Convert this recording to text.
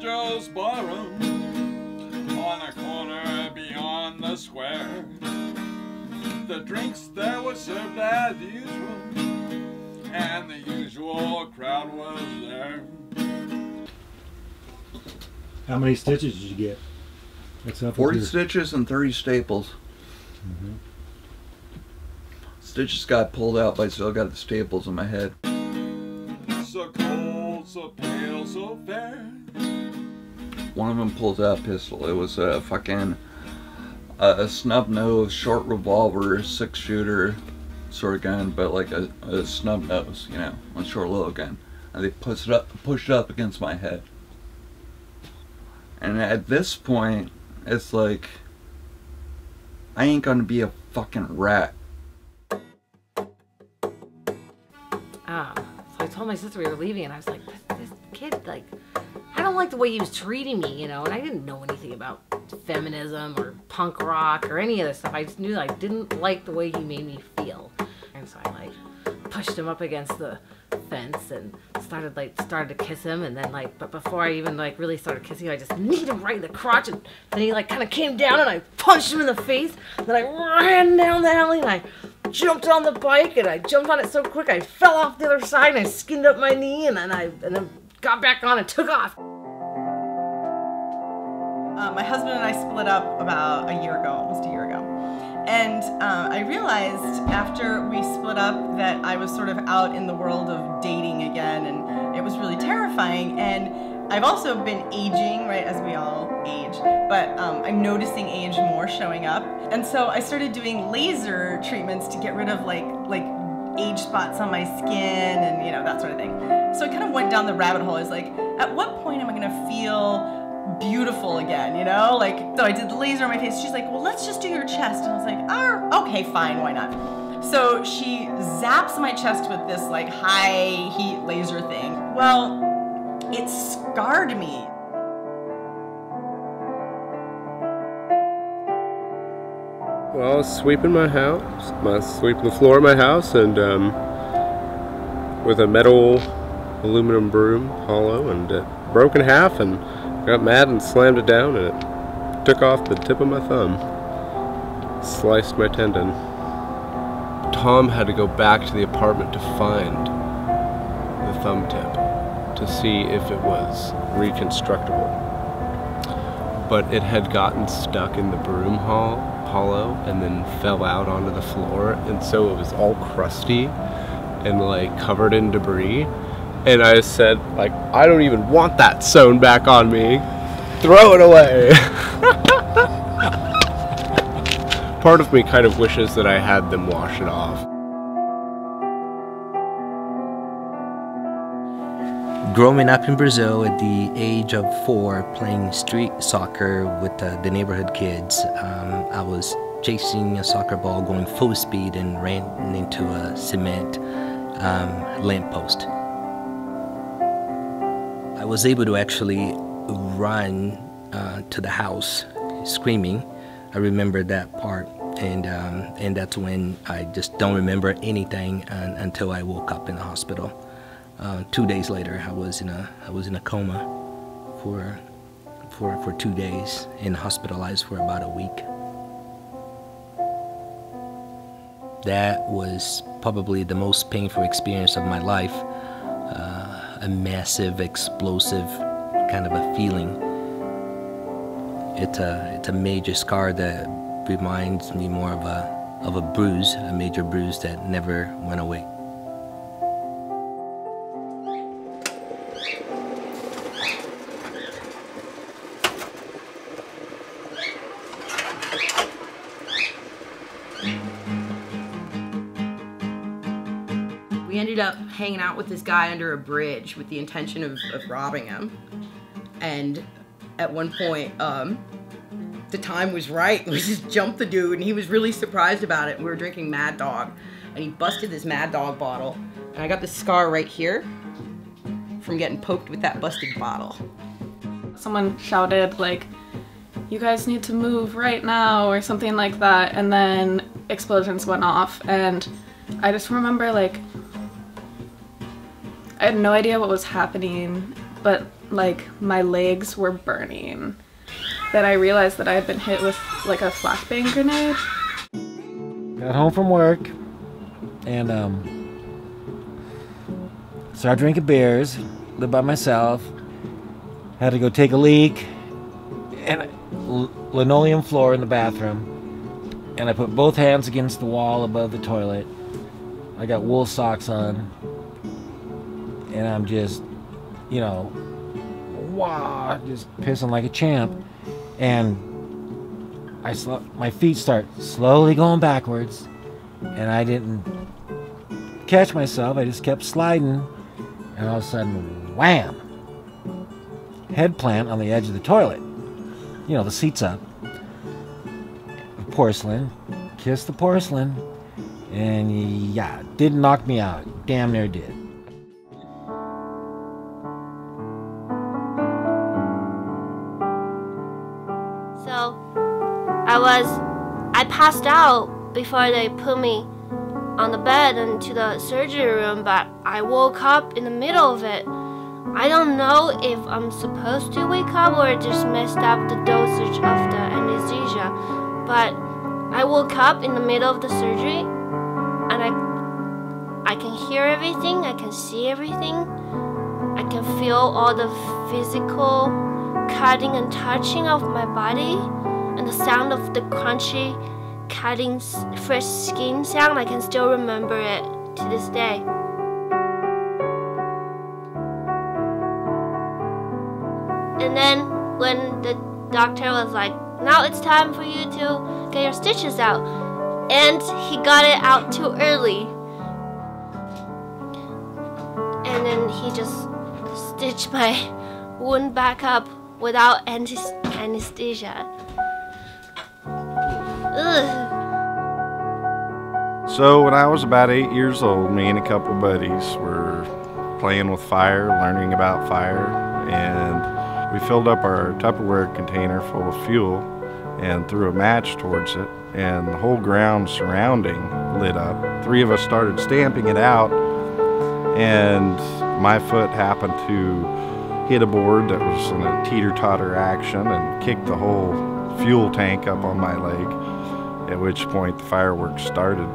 Joe's Barroom on a corner beyond the square. The drinks there were served as usual, and the usual crowd was there. How many stitches did you get? 40 stitches and 30 staples. Mm-hmm. Stitches got pulled out, but I still got the staples in my head. So cold, so pale, so fair. One of them pulls out a pistol. It was a fucking snub nose, short revolver, 6-shooter sort of gun, but like a snub nose, you know, a short little gun. And they pushed it up against my head. And at this point, it's like, I ain't gonna be a fucking rat. So I told my sister we were leaving, and I was like, this kid, like, I don't like the way he was treating me, you know, and I didn't know anything about feminism or punk rock or any of this stuff. I just knew that I didn't like the way he made me feel. And so I, like, pushed him up against the fence and started to kiss him, and then, like, but before I even, like, really started kissing him, I just kneed him right in the crotch, and then he, like, kind of came down, and I punched him in the face, and then I ran down the alley, and I jumped on the bike, and I jumped on it so quick I fell off the other side, and I skinned up my knee, and then got back on and took off. My husband and I split up about a year ago, almost a year ago. And I realized after we split up that I was sort of out in the world of dating again, and it was really terrifying. And I've also been aging, right, as we all age, but I'm noticing age more showing up. And so I started doing laser treatments to get rid of like age spots on my skin and, you know, that sort of thing. So I kind of went down the rabbit hole. I was like, at what point am I gonna feel beautiful again, you know? Like, so I did the laser on my face. She's like, well, let's just do your chest. And I was like, oh, okay, fine, why not? So she zaps my chest with this like high heat laser thing. Well, it scarred me. Well, I was sweeping my house, sweeping the floor of my house, and with a metal aluminum broom, hollow, and it broke in half, and got mad and slammed it down, and it took off the tip of my thumb. Sliced my tendon. Tom had to go back to the apartment to find the thumb tip to see if it was reconstructible. But it had gotten stuck in the broom hollow and then fell out onto the floor, and so it was all crusty and like covered in debris. And I said, like, I don't even want that sewn back on me. Throw it away. Part of me kind of wishes that I had them wash it off. Growing up in Brazil at the age of 4, playing street soccer with the neighborhood kids, I was chasing a soccer ball going full speed and ran into a cement lamppost. I was able to actually run to the house screaming. I remember that part, and that's when I just don't remember anything until I woke up in the hospital. 2 days later, I was in a coma for 2 days and hospitalized for about a week. That was probably the most painful experience of my life. A massive, explosive kind of a feeling. It's a major scar that reminds me more of a bruise, a major bruise that never went away. We ended up hanging out with this guy under a bridge with the intention of robbing him. And at one point, the time was right. We just jumped the dude, and he was really surprised about it. We were drinking Mad Dog, and he busted this Mad Dog bottle. And I got this scar right here from getting poked with that busted bottle. Someone shouted, like, "You guys need to move right now," or something like that, and then explosions went off, and I just remember, like, I had no idea what was happening, but like my legs were burning. That I realized that I had been hit with like a flashbang grenade. Got home from work and started drinking beers, lived by myself, had to go take a leak and linoleum floor in the bathroom, and I put both hands against the wall above the toilet. I got wool socks on and I'm just, you know, just pissing like a champ. And my feet start slowly going backwards, and I didn't catch myself. I just kept sliding, and all of a sudden, wham! Head plant on the edge of the toilet. You know, the seat's up. Porcelain, kissed the porcelain, and yeah, didn't knock me out. Damn near did. I passed out before they put me on the bed into the surgery room, but I woke up in the middle of it. I don't know if I'm supposed to wake up or just messed up the dosage of the anesthesia, but I woke up in the middle of the surgery and I can hear everything, I can see everything, I can feel all the physical cutting and touching of my body. And the sound of the crunchy, cutting fresh skin sound, I can still remember it to this day. And then when the doctor was like, now it's time for you to get your stitches out, and he got it out too early. And then he just stitched my wound back up without anesthesia. So when I was about 8 years old, me and a couple buddies were playing with fire, learning about fire, and we filled up our Tupperware container full of fuel and threw a match towards it, and the whole ground surrounding lit up. 3 of us started stamping it out, and my foot happened to hit a board that was in a teeter-totter action and kicked the whole fuel tank up on my leg, at which point the fireworks started.